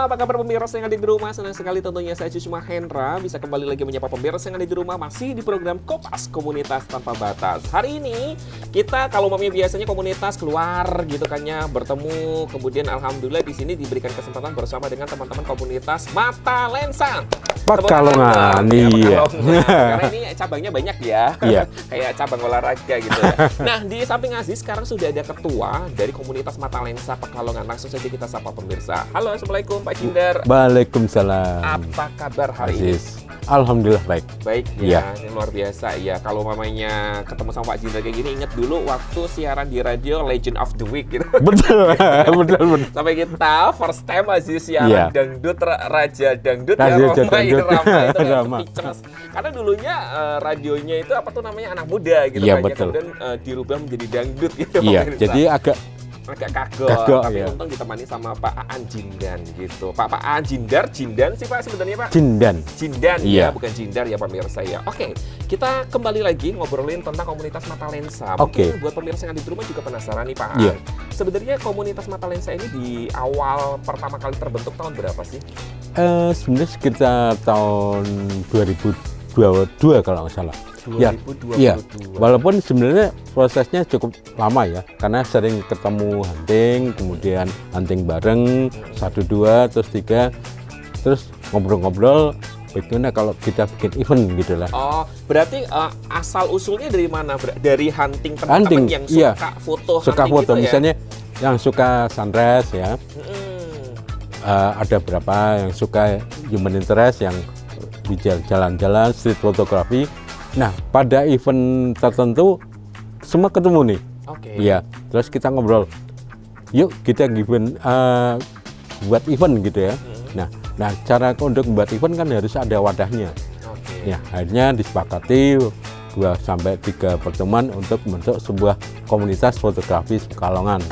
apa kabar pemirsa yang ada di rumah? Senang sekali tentunya saya Cuma Hendra bisa kembali lagi menyapa pemirsa yang ada di rumah masih di program Kopas Komunitas Tanpa Batas. Hari ini kita kalau biasanya komunitas keluar gitu kan ya, bertemu, kemudian alhamdulillah di sini diberikan kesempatan bersama dengan teman-teman komunitas Mata Lensa. Pekalongan, iya. Karena ini cabangnya banyak ya, iya. Kayak cabang olahraga gitu ya. Nah, di samping Aziz sekarang sudah ada ketua dari komunitas Mata Lensa Pekalongan. Langsung saja kita sapa pemirsa. Halo, assalamualaikum Pak Jindar. Waalaikumsalam. Apa kabar hari Aziz. ini? Alhamdulillah baik. Baik ya, Iya. ini luar biasa ya. Kalau mamanya ketemu sama Pak Jindar kayak gini, ingat dulu waktu siaran di radio Legend of the Week gitu. Betul, betul. Sampai kita first time Aziz siaran Iya. dangdut, Raja Dangdut Raja ya, Roma Dangdut. itu kan Rama. speechless. Karena dulunya radionya itu apa tuh namanya anak muda gitu Iya, kan ya. betul. Kemudian dirubah menjadi dangdut gitu. Iya, pemirsa. jadi agak kagok, tapi ya. untung ditemani sama Pak Aan Jindan gitu. Pak Aan Jindar, Jindan sih Pak sebenarnya Pak. Jindan. Jindan Iya. ya, bukan Jindar ya pemirsa ya. Oke, kita kembali lagi ngobrolin tentang komunitas Mata Lensa. Mungkin Oke. buat pemirsa yang ada di rumah juga penasaran nih Pak Aan. Iya. Sebenarnya komunitas Mata Lensa ini di awal pertama kali terbentuk tahun berapa sih? Sebenarnya sekitar tahun 2022 kalau nggak salah. 2022. Iya. Walaupun sebenarnya prosesnya cukup lama ya, karena sering ketemu hunting, kemudian hunting bareng, 1, 2, terus 3, terus ngobrol-ngobrol. Bagaimana kalau kita bikin event gitu lah. Oh, berarti asal usulnya dari mana? Dari hunting teman-teman Hunting, yang iya. suka foto Suka hunting foto, gitu ya? misalnya yang suka sunrise ya. Ada berapa yang suka human interest, yang di jalan-jalan, street photography. Nah, pada event tertentu semua ketemu nih. Oke. Iya, terus kita ngobrol. Yuk kita buat event gitu ya. Nah, cara untuk membuat event kan harus ada wadahnya. Oke. Ya, akhirnya disepakati 2-3 pertemuan untuk membentuk sebuah komunitas fotografi Pekalongan.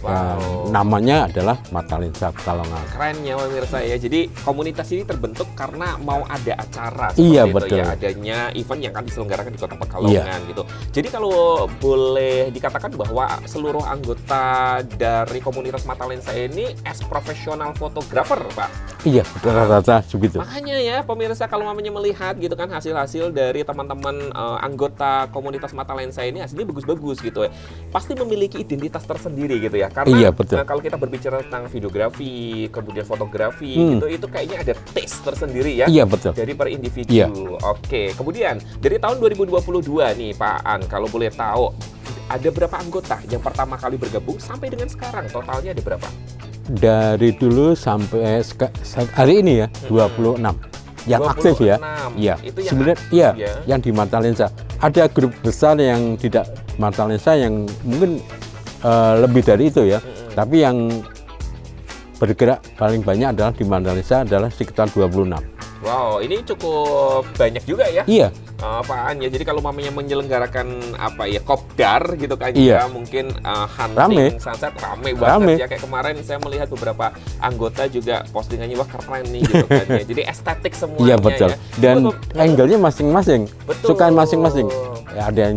Wow. Namanya adalah Mata Lensa Pekalongan. Keren ya pemirsa ya. Jadi komunitas ini terbentuk karena mau ada acara Iya, seperti itu betul. ya. Adanya event yang akan diselenggarakan di Kota Pekalongan gitu. Jadi kalau boleh dikatakan bahwa seluruh anggota dari komunitas Mata Lensa ini profesional fotografer, Pak. Iya, rata-rata begitu. Makanya ya pemirsa kalau mamanya melihat gitu kan hasil-hasil dari teman-teman anggota komunitas Mata Lensa ini hasilnya bagus-bagus gitu ya. Pasti memiliki identitas tersendiri gitu ya. Karena Iya, betul. kalau kita berbicara tentang videografi, kemudian fotografi gitu, itu kayaknya ada taste tersendiri ya. Iya, betul. Dari per individu. Iya. Oke, kemudian dari tahun 2022 nih Pak An, kalau boleh tahu ada berapa anggota yang pertama kali bergabung sampai dengan sekarang totalnya ada berapa? Dari dulu sampai hari ini ya, 26 yang aktif ya. 26. Iya. Itu yang Sebenarnya aktif iya, ya. yang di Mata Lensa. Ada grup besar yang tidak Mata Lensa yang mungkin lebih dari itu ya. Tapi yang bergerak paling banyak adalah di Mata Lensa adalah sekitar 26. Wow, ini cukup banyak juga ya. Iya. Apaan ya? Jadi kalau mamanya menyelenggarakan apa ya, kopdar gitu kan ya, Iya. mungkin Rame. hunting sunset rame banget Rame. ya. Kayak kemarin saya melihat beberapa anggota juga postingannya wah keren nih gitu kan ya. Jadi estetik semuanya Iya, betul. ya. Dan Betul. angle-nya masing-masing. Betul. Sukaan masing-masing. Ya, ada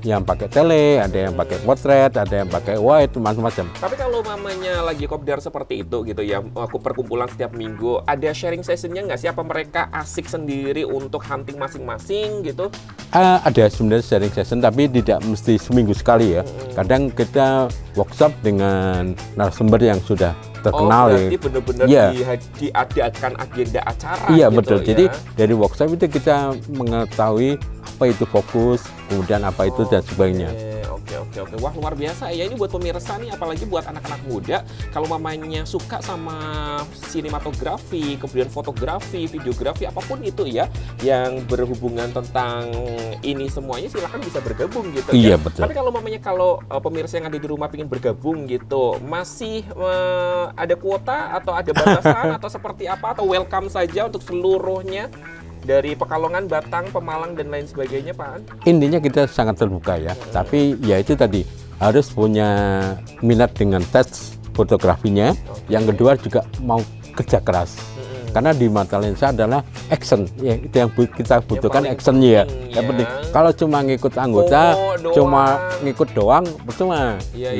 yang pakai tele, ada yang pakai potret, ada yang pakai wide, macam-macam. Tapi kalau mamanya lagi kopdar seperti itu gitu ya, aku perkumpulan setiap minggu, ada sharing sessionnya nggak sih? Apa mereka asik sendiri untuk hunting masing-masing gitu? Ada sebenarnya sharing session, tapi tidak mesti seminggu sekali ya. Kadang kita workshop dengan narasumber yang sudah terkenal ya. Berarti benar-benar Iya. diadakan agenda acara Iya, gitu betul. ya. Jadi dari workshop itu kita mengetahui apa itu fokus, kemudian apa itu dan sebagainya. Oke. Wah, luar biasa ya. Ini buat pemirsa nih, apalagi buat anak-anak muda. Kalau mamanya suka sama sinematografi, kemudian fotografi, videografi, apapun itu ya, yang berhubungan tentang ini semuanya, silahkan bisa bergabung gitu ya. Iya, betul. Tapi kalau mamanya pemirsa yang ada di rumah ingin bergabung gitu, masih ada kuota atau ada batasan atau seperti apa? Atau welcome saja untuk seluruhnya? Dari Pekalongan, Batang, Pemalang, dan lain sebagainya, Pak An? Intinya kita sangat terbuka ya. Tapi ya itu tadi harus punya minat dengan tes fotografinya. Yang kedua juga mau kerja keras. Karena di mata lensa adalah action, ya itu yang kita butuhkan, paling actionnya ya. penting, Yang ya. penting. Kalau cuma ngikut anggota, FOMO cuma doang. ngikut doang, percuma. Iya.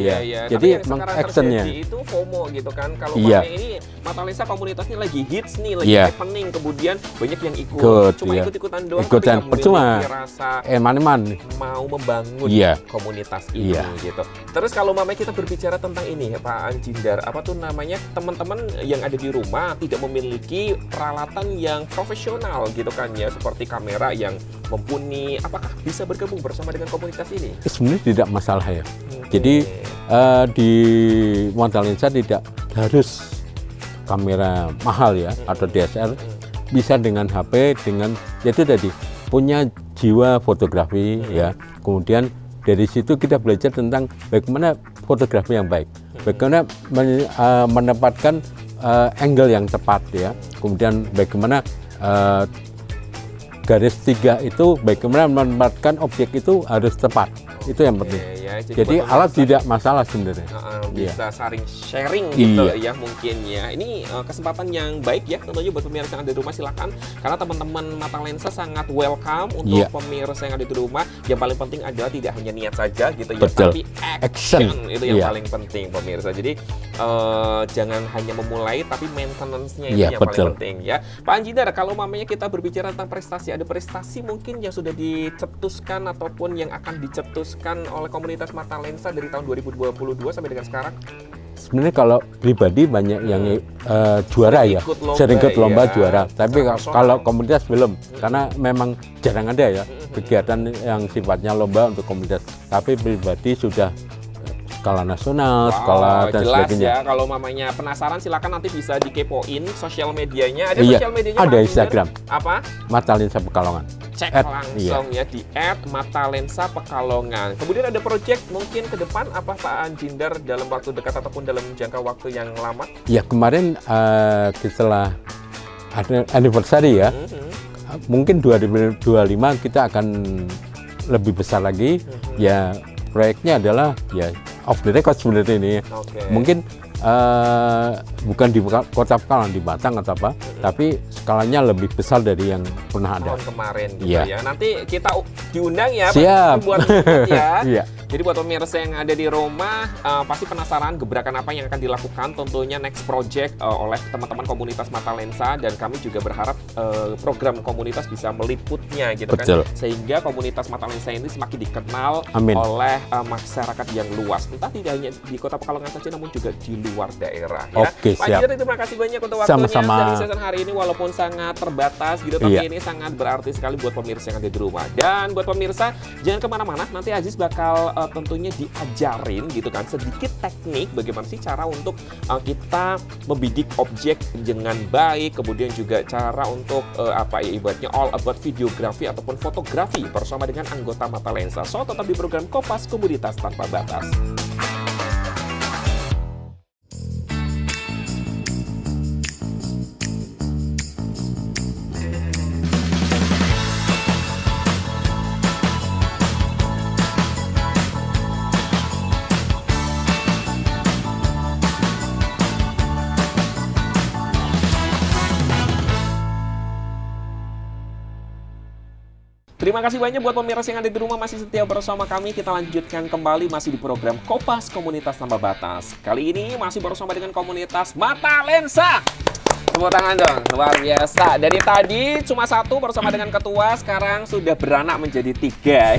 Jadi Tapi yang emang sekarang actionnya. terjadi itu FOMO gitu kan. Kalau Iya. ini mata lensa komunitasnya lagi hits nih, lagi Iya. happening, kemudian banyak yang ikut. Ikut, Cuma iya. ikut-ikutan doang, Ikutan, tapi nggak percuma. memiliki rasa Man. mau membangun Iya. komunitas ini Iya. gitu. Terus kalau mamanya kita berbicara tentang ini ya Pak Anjindar, apa tuh namanya, teman-teman yang ada di rumah tidak memiliki peralatan yang profesional gitu kan ya, seperti kamera yang mumpuni, apakah bisa bergabung bersama dengan komunitas ini? Sebenarnya tidak masalah ya. Oke. Jadi di mata lensa tidak harus kamera mahal ya atau DSLR, bisa dengan HP, dengan itu tadi punya jiwa fotografi ya. Kemudian dari situ kita belajar tentang bagaimana fotografi yang baik, bagaimana menempatkan angle yang tepat ya. Kemudian bagaimana garis 3 itu bagaimana menempatkan objek itu harus tepat. Itu yang penting. Ya, Jadi buat alat pemirsa, tidak masalah sebenarnya. bisa saling sharing gitu Iya. ya mungkin ya. Ini kesempatan yang baik ya tentunya buat pemirsa yang ada di rumah, silakan, karena teman-teman mata lensa sangat welcome untuk Iya. pemirsa yang ada di rumah. Yang paling penting adalah tidak hanya niat saja gitu ya, Betul. tapi Action. itu yang Iya. paling penting pemirsa. Jadi jangan hanya memulai tapi maintenance-nya itu Iya, yang betul. paling penting ya. Pak Anjindar, kalau mamanya kita berbicara tentang prestasi, ada prestasi mungkin yang sudah dicetuskan ataupun yang akan dicetuskan oleh komunitas mata lensa dari tahun 2022 sampai dengan sekarang? Sebenarnya kalau pribadi banyak yang juara ya, ikut lomba sering ikut lomba ya, juara. Tapi secara personal. kalau komunitas belum, karena memang jarang ada ya kegiatan yang sifatnya lomba untuk komunitas. Tapi pribadi sudah skala nasional, skala dan jelas sebagainya. ya. Kalau mamanya penasaran, silakan nanti bisa dikepoin sosial medianya. Ada Iya, sosial medianya ada Pak Anjindar? Instagram. Apa? Mata lensa Pekalongan. Cek At, langsung ya di @matalensa Pekalongan. Kemudian ada project mungkin ke depan apa Pak Anjindar dalam waktu dekat ataupun dalam jangka waktu yang lama? Ya kemarin setelah ada anniversary ya, mungkin 2025 kita akan lebih besar lagi. Ya proyeknya adalah ya off the record sebenarnya ini. Oke. Mungkin bukan di kota Pekalongan, di Batang atau apa, tapi skalanya lebih besar dari yang pernah ada. Tahun kemarin gitu Iya. ya. Nanti kita diundang ya Siap. buat ikut ya. Iya. Jadi buat pemirsa yang ada di rumah pasti penasaran gebrakan apa yang akan dilakukan, tentunya next project oleh teman-teman komunitas mata lensa, dan kami juga berharap program komunitas bisa meliputnya gitu Betul. kan, sehingga komunitas mata lensa ini semakin dikenal Amin. oleh masyarakat yang luas, entah tidak hanya di Kota Pekalongan saja namun juga di luar daerah ya. Oke, Pak siap. Anjindar, terima kasih banyak untuk waktunya Sama-sama. dari season hari ini, walaupun sangat terbatas gitu, tapi Iya. ini sangat berarti sekali buat pemirsa yang ada di rumah. Dan buat pemirsa, jangan kemana-mana, nanti Aziz bakal tentunya diajarin gitu kan sedikit teknik bagaimana sih cara untuk kita membidik objek dengan baik, kemudian juga cara untuk apa ya ibaratnya all about videografi ataupun fotografi bersama dengan anggota mata lensa. So tetap di program Kopas Komunitas Tanpa Batas. Terima kasih banyak buat pemirsa yang ada di rumah masih setia bersama kami. Kita lanjutkan kembali masih di program Kopas Komunitas Tanpa Batas. Kali ini masih bersama dengan komunitas Mata Lensa. Tepuk tangan dong, luar biasa. Dari tadi cuma satu bersama dengan ketua, sekarang sudah beranak menjadi 3.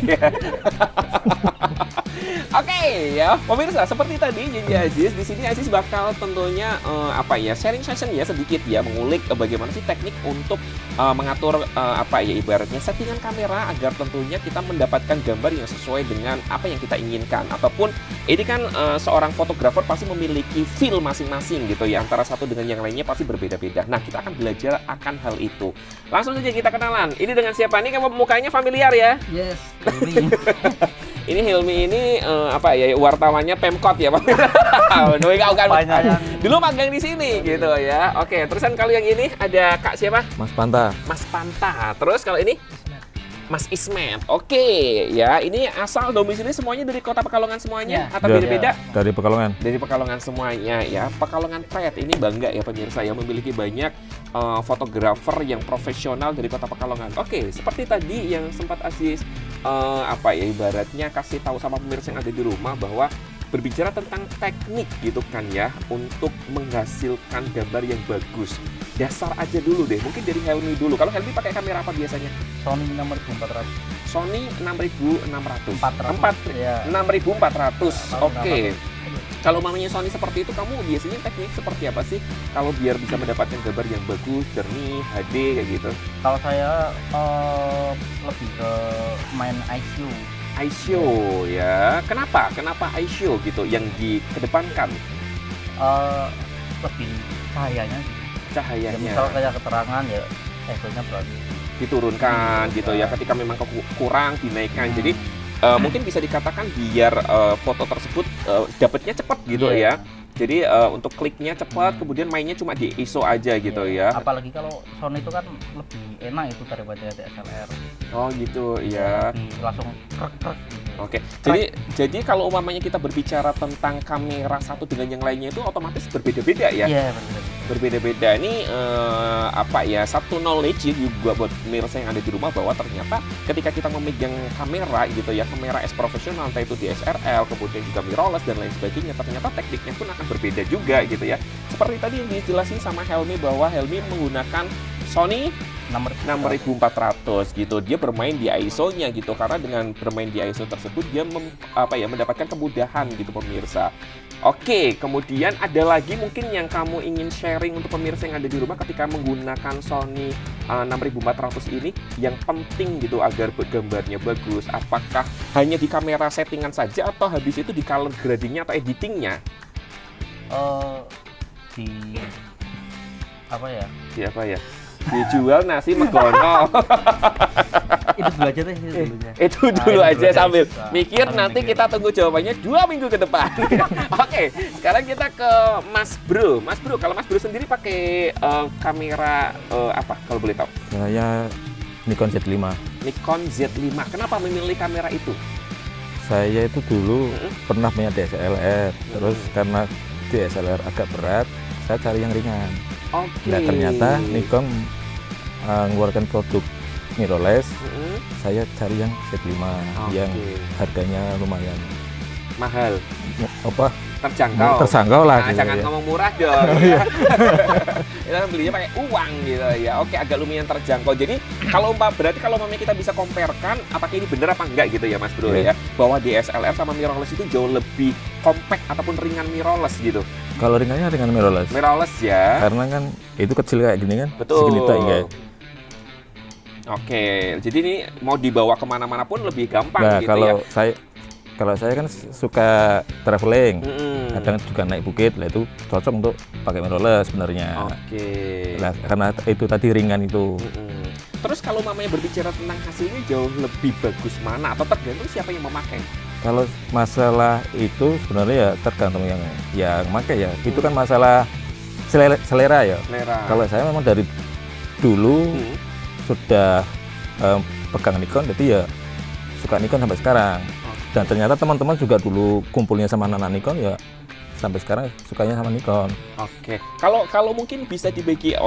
Oke ya, pemirsa, seperti tadi janji Aziz, di sini Aziz bakal tentunya apa ya, sharing session ya sedikit ya, mengulik bagaimana sih teknik untuk mengatur apa ya ibaratnya settingan kamera agar tentunya kita mendapatkan gambar yang sesuai dengan apa yang kita inginkan. Ataupun ini kan seorang fotografer pasti memiliki feel masing-masing gitu ya, antara satu dengan yang lainnya pasti berbeda-beda. Nah, kita akan belajar akan hal itu. Langsung saja kita kenalan. Ini dengan siapa nih? Kamu mukanya familiar ya? Yes. Ini Hilmi ini apa ya, wartawannya Pemkot ya Pak. Doi kau kan dulu magang di sini gitu ya. Oke, terusan kalau yang ini ada Kak siapa? Mas Panta. Mas Panta. Terus kalau ini Mas Ismet. Oke, ya. Ini asal domisili semuanya dari Kota Pekalongan semuanya atau Ya. beda-beda? Dari Pekalongan. Dari Pekalongan semuanya ya. Pekalongan Pride ini bangga ya pemirsa, yang memiliki banyak fotografer yang profesional dari Kota Pekalongan. Oke, seperti tadi yang sempat Aziz ibaratnya kasih tahu sama pemirsa yang ada di rumah bahwa berbicara tentang teknik gitu kan ya untuk menghasilkan gambar yang bagus. Dasar aja dulu deh, mungkin dari Helmi dulu. Kalau Helmi pakai kamera apa biasanya? Sony 6400. Sony 6600. 400. 6400. Oke. Kalau mamanya Sony seperti itu, kamu biasanya teknik seperti apa sih? Kalau biar bisa mendapatkan gambar yang bagus, jernih, HD kayak gitu. Kalau saya lebih ke main ISO. ISO ya. Kenapa? Kenapa ISO gitu yang dikedepankan? Lebih cahayanya. Ya, Cahayanya misal kayak keterangan ya ISO-nya berarti. diturunkan gitu ya. Ketika memang kurang dinaikkan. Jadi mungkin bisa dikatakan biar foto tersebut dapatnya cepat gitu ya. Jadi untuk kliknya cepat, kemudian mainnya cuma di ISO aja gitu ya. Apalagi kalau Sony itu kan lebih enak itu daripada DSLR. Oh gitu ya. Lebih langsung krek-krek gitu. Oke. Jadi kalau umpamanya kita berbicara tentang kamera satu dengan yang lainnya itu otomatis berbeda-beda ya. Iya, benar. Berbeda-beda. Ini satu knowledge juga buat pemirsa yang ada di rumah bahwa ternyata ketika kita memegang kamera gitu ya, kamera S profesional entah itu DSLR, kemudian juga mirrorless dan lain sebagainya, ternyata tekniknya pun akan berbeda juga gitu ya. Seperti tadi yang dijelasin sama Helmi bahwa Helmi menggunakan Sony 6400 gitu. Dia bermain di ISO-nya gitu, karena dengan bermain di ISO tersebut dia mendapatkan kemudahan gitu pemirsa. Oke, kemudian ada lagi mungkin yang kamu ingin sharing untuk pemirsa yang ada di rumah ketika menggunakan Sony 6400 ini yang penting gitu agar gambarnya bagus. Apakah hanya di kamera settingan saja atau habis itu di color gradingnya atau editingnya? Di apa ya? Di apa ya? Dijual nasi megono. Itu dulu aja deh, itu dulunya. Itu dulu aja sambil Nah, mikir, sambil nanti mikir. kita tunggu jawabannya 2 minggu ke depan. Oke, sekarang kita ke Mas Bro. Mas Bro, kalau Mas Bro sendiri pakai kamera apa kalau boleh tahu? Saya Nikon Z5. Nikon Z5. Kenapa memilih kamera itu? Saya itu dulu pernah punya DSLR, terus karena DSLR agak berat, saya cari yang ringan. Oke. Nah ternyata Nikon mengeluarkan produk mirrorless, saya cari yang Z5 yang harganya lumayan mahal, terjangkau lah. Nah, gitu jangan ya. ngomong murah dong. Kita belinya pakai uang gitu ya. Oke, agak lumayan terjangkau. Jadi berarti kalau mamanya kita bisa comparekan apakah ini benar apa enggak gitu ya Mas Bro ya. Bahwa DSLR sama mirrorless itu jauh lebih compact ataupun ringan mirrorless gitu. Kalau ringannya ringan mirrorless. Mirrorless ya. Karena kan itu kecil kayak gini kan. Betul. Segini tak ya. Oke, jadi ini mau dibawa kemana-mana pun lebih gampang Nah gitu ya. kalau saya kan suka traveling, Mm-mm. kadang juga naik bukit, lah itu cocok untuk pakai mirrorless sebenarnya. Oke. Nah, karena itu tadi ringan itu. Mm-mm. Terus kalau mamanya berbicara tentang hasilnya jauh lebih bagus mana atau tergantung siapa yang memakai? Kalau masalah itu sebenarnya ya tergantung yang pakai ya. Itu kan masalah selera ya. Selera. Kalau saya memang dari dulu sudah pegang Nikon, jadi ya suka Nikon sampai sekarang. Dan ternyata teman-teman juga dulu kumpulnya sama anak Nikon ya sampai sekarang sukanya sama Nikon. Oke, kalau mungkin bisa dibagi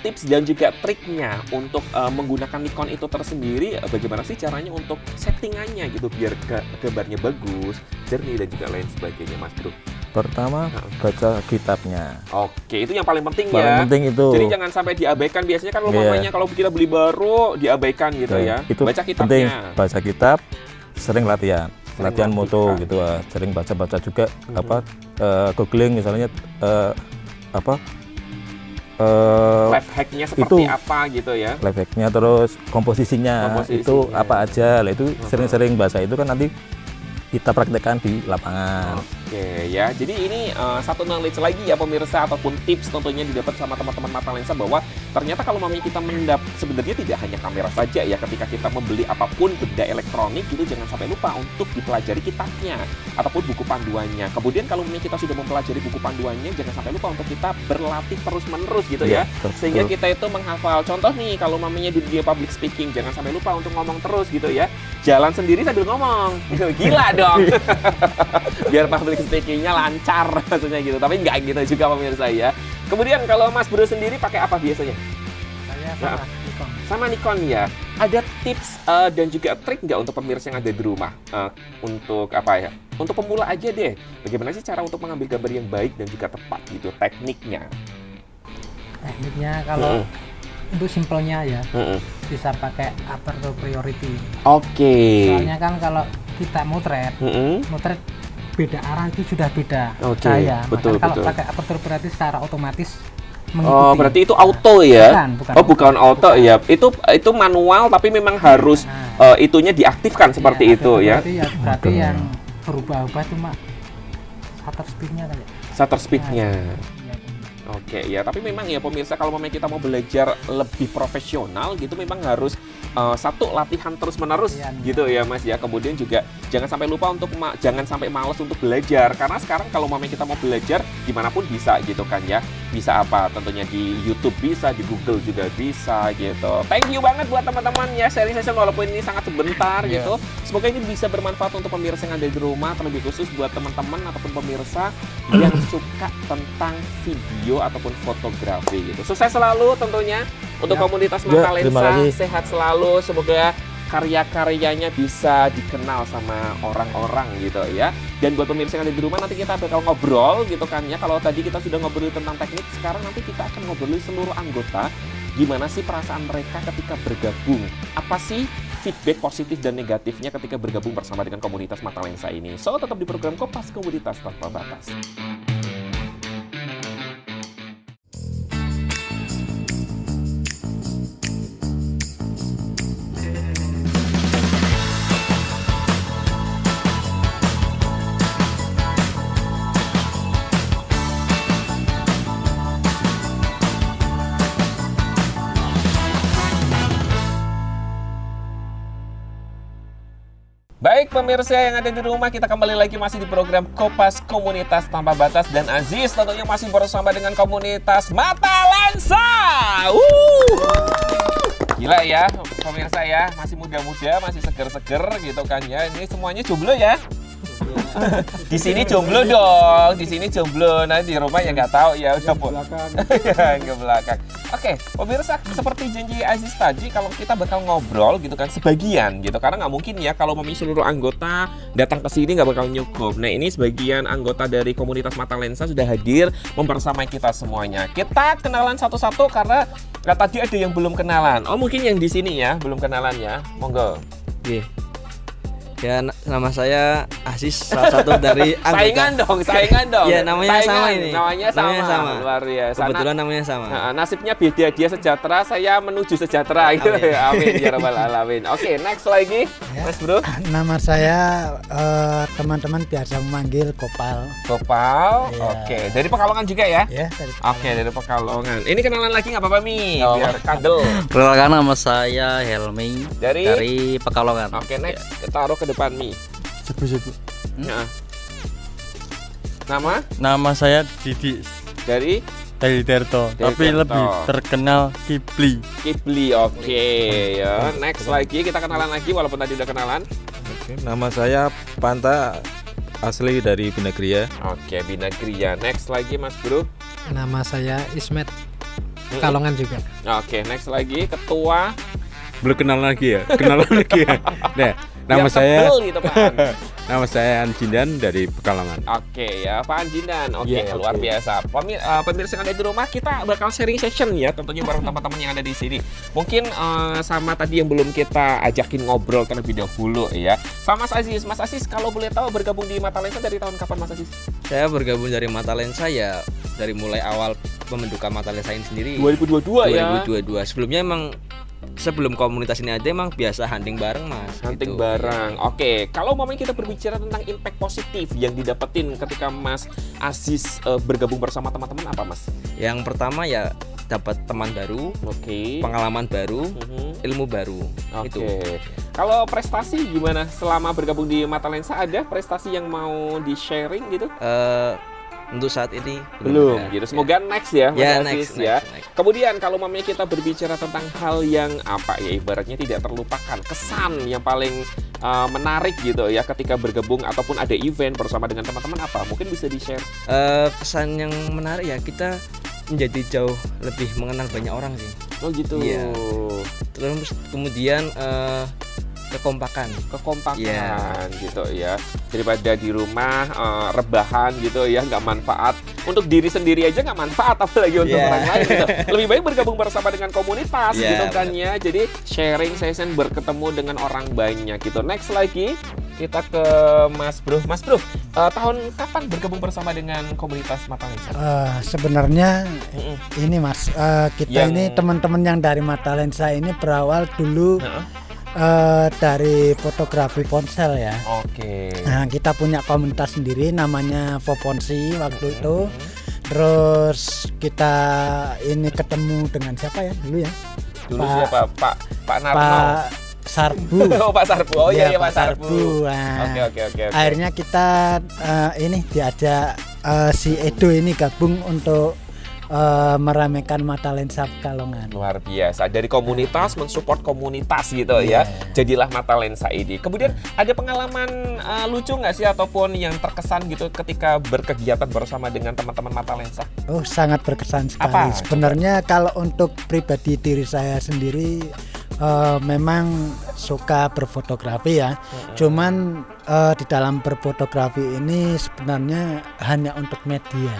tips dan juga triknya untuk menggunakan Nikon itu tersendiri, bagaimana sih caranya untuk settingannya gitu biar gambarnya bagus, jernih dan juga lain sebagainya Mas Bro. Pertama baca kitabnya. Oke, itu yang paling penting ya. Paling penting itu. Jadi jangan sampai diabaikan, biasanya kan mamanya kalau kita beli baru diabaikan gitu ya. Itu baca kitabnya. penting, baca kitab, sering latihan. Latihan moto latihan. gitu, sering baca-baca juga googling misalnya Life hacknya seperti apa gitu ya. life hacknya, terus komposisinya itu apa aja lah, itu sering-sering baca itu kan nanti kita praktekkan di lapangan. Oke ya, jadi ini satu knowledge lagi ya pemirsa, ataupun tips tentunya didapat sama teman-teman mata lensa, bahwa ternyata kalau mami kita sebenarnya tidak hanya kamera saja ya, ketika kita membeli apapun benda elektronik gitu, jangan sampai lupa untuk dipelajari kitabnya ataupun buku panduannya. Kemudian kalau mami kita sudah mempelajari buku panduannya, jangan sampai lupa untuk kita berlatih terus-menerus gitu ya, sehingga kita itu menghafal. Contoh nih, kalau maminya di dunia public speaking, jangan sampai lupa untuk ngomong terus gitu ya, jalan sendiri sambil ngomong. Gila dong. Biar public speakingnya lancar maksudnya gitu, tapi nggak gitu juga pemirsa ya. Kemudian kalau Mas Bro sendiri pakai apa biasanya? Saya Nikon. Sama Nikon ya. Ada tips dan juga trik nggak untuk pemirsa yang ada di rumah, untuk apa ya, untuk pemula aja deh, bagaimana sih cara untuk mengambil gambar yang baik dan juga tepat gitu, tekniknya? Tekniknya kalau untuk simpelnya ya, bisa pakai aperture priority. Oke. Soalnya kan kalau kita motret beda arah itu sudah beda Oke, cahaya. betul, Makanya kalau betul. pakai aperture priority secara otomatis mengikuti. Oh, berarti itu auto ya? Bukan Auto ya. Itu manual, tapi memang harus itunya diaktifkan seperti Iya, itu ya. Berarti yang berubah-ubah cuma shutter speed-nya kali. Shutter speed-nya. Iya. Oke ya, tapi memang ya pemirsa, kalau memang kita mau belajar lebih profesional gitu, memang harus satu, latihan terus-menerus gitu ya Mas ya. Kemudian juga jangan sampai lupa untuk jangan sampai malas untuk belajar, karena sekarang kalau memang kita mau belajar dimanapun bisa gitu kan ya. Bisa apa? Tentunya di YouTube bisa, di Google juga bisa gitu. Thank you banget buat teman-teman ya, sharing session walaupun ini sangat sebentar gitu. Semoga ini bisa bermanfaat untuk pemirsa yang ada di rumah, terlebih khusus buat teman-teman ataupun pemirsa yang suka tentang video ataupun fotografi gitu. Sukses selalu tentunya untuk komunitas Mata terima Lensa, kasih. sehat selalu, semoga karya-karyanya bisa dikenal sama orang-orang gitu ya. Dan buat pemirsa yang ada di rumah, nanti kita bakal ngobrol gitu kan ya. Kalau tadi kita sudah ngobrol tentang teknik, sekarang nanti kita akan ngobrolin seluruh anggota, gimana sih perasaan mereka ketika bergabung, apa sih feedback positif dan negatifnya ketika bergabung bersama dengan komunitas Mata Lensa ini. So, tetap di program Kopas, Komunitas Tanpa Batas. Baik pemirsa yang ada di rumah, kita kembali lagi masih di program Kopas Komunitas Tanpa Batas, dan Aziz tentunya masih bersama dengan komunitas Mata Lensa. Gila ya pemirsa ya, masih muda-muda, masih seger-seger gitu kan ya. Ini semuanya jomblo ya. Di sini jomblo dong, di sini jomblo. Nanti di rumah ya nggak tahu ya, udah ya ke belakang. Oke, pemirsa, seperti janji Aziz tadi, kalau kita bakal ngobrol gitu kan sebagian gitu, karena nggak mungkin ya kalau seluruh anggota datang ke sini nggak bakal nyukup. Nah, ini sebagian anggota dari komunitas Mata Lensa sudah hadir membersamai kita semuanya. Kita kenalan satu-satu karena tadi ada yang belum kenalan. Oh, mungkin yang di sini ya belum kenalan ya. Monggo. Oke. Ya, nama saya Aziz, salah satu dari anggota. Saingan dong. Ya, namanya sama ini. Namanya sama. Luar biasa. Kebetulan namanya sama. Nasibnya beda, dia sejahtera, saya menuju sejahtera gitu. Amin ya rabbal alamin. Oke, next lagi, Mas Bro. Nama saya teman-teman biasa memanggil Kopal. Kopal. Iya. Oke, dari Pekalongan juga ya? Ya, dari Oke, dari Pekalongan. Ini kenalan lagi nggak apa-apa Mi? Biar kadel. Perkenalkan, nama saya Helmi Dari Pekalongan. Oke, next. Kita taruh ke depan Mi. Nah. Nama saya Didi Dari Derto, tapi Derto. lebih terkenal Kibli. Kibli. Oke, ya. Next lagi, kita kenalan lagi walaupun tadi udah kenalan. Oke, nama saya Panta, asli dari Binagria. Oke, Binagria. Next lagi Mas Bro. Nama saya Ismet. Pekalongan juga. Oke, next lagi Ketua. Belum kenal lagi ya? Kenalan lagi ya? Nah, nama Yang saya tebel gitu, Pak. nama saya Anjindan dari Pekalongan. Oke ya, Pak Anjindan. Oke, Ya, luar oke. biasa. Pemirsa yang ada di rumah, kita bakal sharing session ya, tentunya bareng teman-teman yang ada di sini. Mungkin sama tadi yang belum kita ajakin ngobrol terlebih dahulu ya. Sama Mas Aziz. Mas Aziz, kalau boleh tahu bergabung di Mata Lensa dari tahun kapan Mas Aziz? Saya bergabung dari Mata Lensa ya dari mulai awal pembentukan Mata Lensa ini sendiri 2022 ya. 2022. Sebelumnya emang sebelum komunitas ini ada emang biasa hunting bareng Mas. Hunting gitu. bareng. Oke, kalau kita berbicara tentang impact positif yang didapetin ketika Mas Aziz bergabung bersama teman-teman apa Mas? Yang pertama ya dapat teman baru, Oke. pengalaman baru, ilmu baru. Oke. Itu. Kalau prestasi gimana selama bergabung di Mata Lensa, ada prestasi yang mau di-sharing gitu? Untuk saat ini Belum ada. gitu. Semoga next ya, Mas Ya, Aziz next. ya. Kemudian kalau kita berbicara tentang hal yang apa ya, ibaratnya tidak terlupakan, kesan yang paling menarik gitu ya ketika bergabung ataupun ada event bersama dengan teman-teman apa? Mungkin bisa di-share. Pesan yang menarik ya, kita menjadi jauh lebih mengenal banyak orang sih. Oh gitu. Iya. Terus kemudian kekompakan Kekompakan gitu ya, daripada di rumah rebahan gitu ya, nggak manfaat untuk diri sendiri aja, nggak manfaat apalagi untuk orang lain gitu. Lebih baik bergabung bersama dengan komunitas gitu kan ya, jadi sharing session, berketemu dengan orang banyak gitu. Next lagi kita ke Mas Bro. Tahun kapan bergabung bersama dengan komunitas Mata Lensa? Sebenarnya ini Mas, kita ini teman-teman yang dari Mata Lensa ini berawal dulu dari fotografi ponsel ya. Oke. Nah, kita punya komunitas sendiri namanya Foponsi waktu itu. Terus kita ini ketemu dengan siapa ya dulu ya? Dulu siapa? Pak Narno. Pak Sarbu. Oh, Pak Sarbu. Oh iya, Pak Sarbu. Nah, Oke. akhirnya kita ini diajak si Edo ini gabung untuk meramaikan Mata Lensa Pekalongan. Luar biasa, dari komunitas mensupport komunitas gitu ya. Jadilah Mata Lensa ini. Kemudian ada pengalaman lucu nggak sih ataupun yang terkesan gitu ketika berkegiatan bersama dengan teman-teman Mata Lensa? Oh, sangat berkesan sekali. Apa? Sebenarnya kalau untuk pribadi diri saya sendiri memang suka berfotografi ya. Cuman di dalam berfotografi ini sebenarnya hanya untuk media.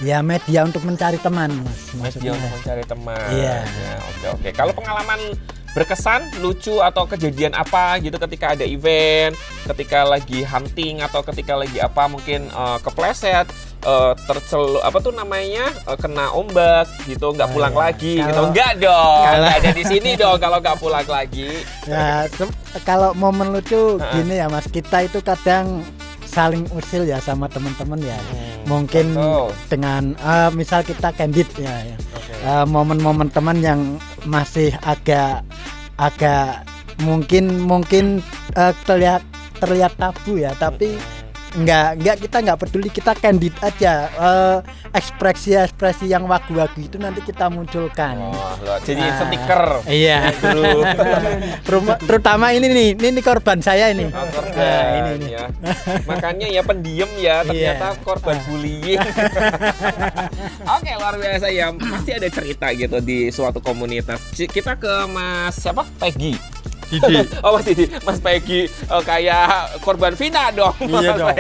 Ya, media untuk mencari teman, Mas. Media untuk mencari teman. Iya. Ya, oke. Kalau pengalaman berkesan, lucu atau kejadian apa gitu ketika ada event, ketika lagi hunting atau ketika lagi apa mungkin kepleset, kena ombak gitu, nggak pulang lagi gitu. Enggak dong. Nggak ada di sini dong kalau nggak pulang lagi. Ya, kalau momen lucu gini ya, Mas. Kita itu kadang saling usil ya sama teman-teman ya. Mungkin dengan misal kita candid ya. Momen-momen teman yang masih agak mungkin terlihat tabu ya, tapi kita nggak peduli, kita candid aja. Ekspresi yang wagu-wagu itu nanti kita munculkan. Jadi stiker. Iya. Terutama ini korban saya ini. Korban ini. Ya. Makanya ya pendiam ya, ternyata korban bullying. Oke, luar biasa ya. Pasti ada cerita gitu di suatu komunitas. Kita ke Mas siapa? Peggy. Didi. Oh, Mas Peggy kayak korban Vina dong. Iya dong.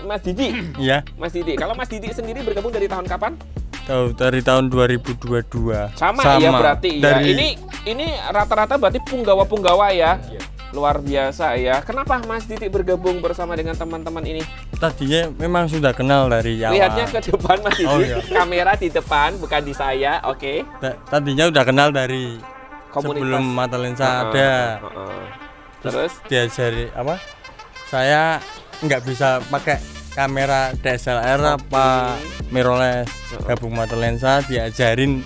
Mas Didi. Iya. Mas Didi. Kalau Mas Didi sendiri bergabung dari tahun kapan? Dari tahun 2022. Sama ya berarti ya. Ini rata-rata berarti punggawa ya. Luar biasa ya. Kenapa Mas Didi bergabung bersama dengan teman-teman ini? Tadinya memang sudah kenal dari awal. Lihatnya ke depan Mas Didi. Oh, iya. Kamera di depan, bukan di saya. Oke. Tadinya udah kenal dari Komunitas. sebelum Mata Lensa ada. Terus diajari apa? Saya nggak bisa pakai kamera DSLR apa mirrorless. Gabung Mata Lensa diajarin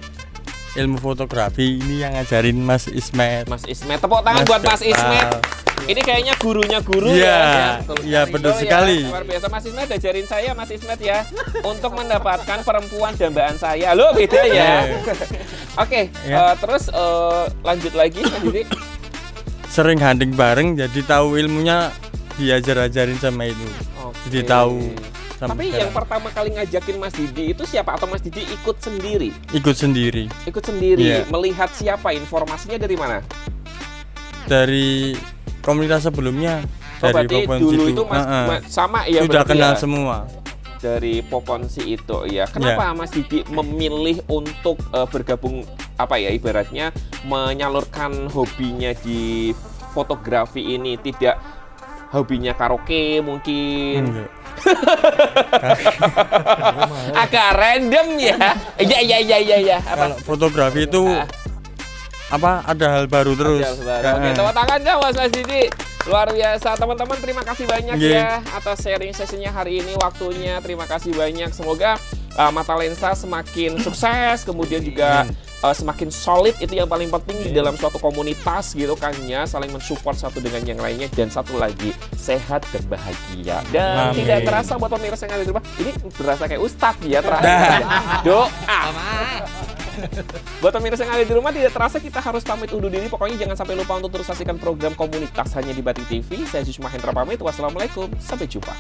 ilmu fotografi, ini yang ngajarin Mas Ismet. Mas Ismet, tepuk tangan buat Mas Ismet. Ini kayaknya gurunya guru ya. Iya, betul sekali. Luar biasa, Mas Ismet ajarin saya, Mas Ismet ya, untuk mendapatkan perempuan dambaan saya. Loh, beda ya. Oke, terus lanjut lagi, Mas Didi. Sering hunting bareng, jadi tahu ilmunya, diajar-ajarin sama itu. Jadi tahu. Tapi yang pertama kali ngajakin Mas Didi itu siapa? Atau Mas Didi ikut sendiri? Ikut sendiri. Ikut sendiri. Yeah. Melihat siapa? Informasinya dari mana? Dari komunitas sebelumnya. Dari berarti Poponsi dulu itu sama ya? Sudah kenal ya? semua. Dari Poponsi itu ya. Kenapa Mas Didi memilih untuk bergabung ibaratnya menyalurkan hobinya di fotografi ini, tidak hobinya karaoke mungkin? Agak random ya. Iya. Kalau fotografi itu ada hal baru terus. Oke, tepuk tangan dong Mas Didi. Luar biasa teman-teman, terima kasih banyak ya atas sharing sesinya hari ini, waktunya. Terima kasih banyak. Semoga Mata Lensa semakin sukses, kemudian juga semakin solid, itu yang paling penting di dalam suatu komunitas gitu kan ya, saling mensupport satu dengan yang lainnya, dan satu lagi sehat dan bahagia. Dan tidak terasa buat pemirsa yang ada di rumah, ini berasa kayak ustadz ya terakhir. Doa. Buat pemirsa yang ada di rumah, tidak terasa kita harus pamit undur diri. Pokoknya jangan sampai lupa untuk terus saksikan program komunitas hanya di Batik TV. Saya Aziz Mahendra pamit. Wassalamualaikum, sampai jumpa.